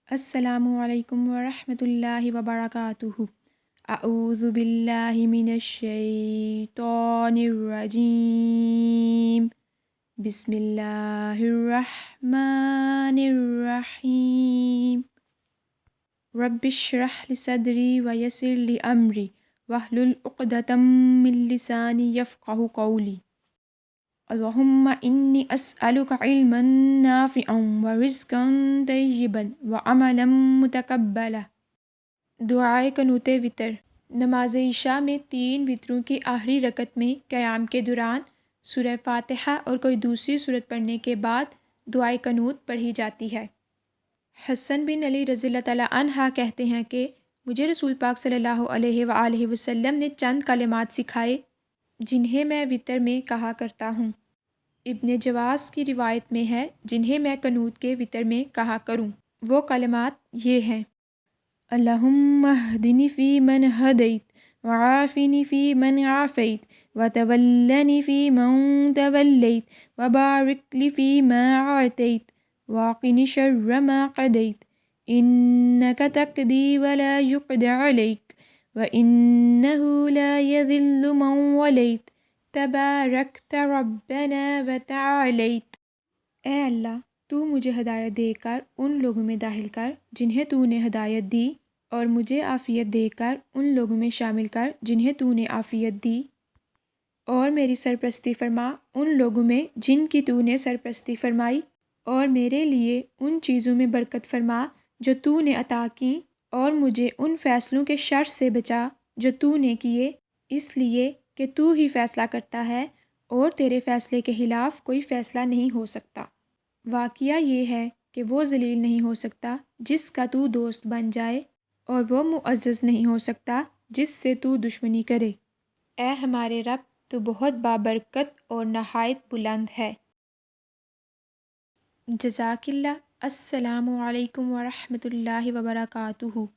السلام علیکم ورحمۃ اللہ وبرکاتہ۔ اعوذ باللہ من الشیطان الرجیم، بسم اللہ الرحمن الرحیم۔ رب اشرح لی صدری ویسر لی امری واحلل عقدۃ من لسانی یفقہوا قولی۔ اللہم انی اسألک علما نافعا ورزقا طیبا وعملا متقبلا۔ دعائے قنوت وتر۔ نماز عشاء میں 3 وتروں کی آخری رکعت میں قیام کے دوران سورہ فاتحہ اور کوئی دوسری سورت پڑھنے کے بعد دعائے قنوت پڑھی جاتی ہے۔ حسن بن علی رضی اللہ تعالیٰ عنہ کہتے ہیں کہ مجھے رسول پاک صلی اللہ علیہ وآلہ وسلم نے چند کلمات سکھائے جنہیں میں وتر میں کہا کرتا ہوں۔ ابن جواز کی روایت میں ہے جنہیں میں قنوت کے وتر میں کہا کروں۔ وہ کلمات یہ ہیں: اللہم اہدنی فی من ہدیت وعافنی فی من عافیت وتولنی فی من تولیت وبارک لی فی ما اعطیت وقنی شر ما قضیت انک تقضی ولا یقضى علیک وانہ لا یذل من ولیت تبارکت ربنا وتعالیت۔ اے اللہ، تو مجھے ہدایت دے کر ان لوگوں میں داخل کر جنہیں تو نے ہدایت دی، اور مجھے عافیت دے کر ان لوگوں میں شامل کر جنہیں تو نے عافیت دی، اور میری سرپرستی فرما ان لوگوں میں جن کی تو نے سرپرستی فرمائی، اور میرے لیے ان چیزوں میں برکت فرما جو تو نے عطا کیں، اور مجھے ان فیصلوں کے شر سے بچا جو تو نے کیے، اس لیے کہ تو ہی فیصلہ کرتا ہے اور تیرے فیصلے کے خلاف کوئی فیصلہ نہیں ہو سکتا۔ واقعہ یہ ہے کہ وہ ذلیل نہیں ہو سکتا جس کا تو دوست بن جائے، اور وہ معزز نہیں ہو سکتا جس سے تو دشمنی کرے۔ اے ہمارے رب، تو بہت بابرکت اور نہایت بلند ہے۔ جزاک اللہ۔ السلام علیکم ورحمۃ اللہ وبرکاتہ۔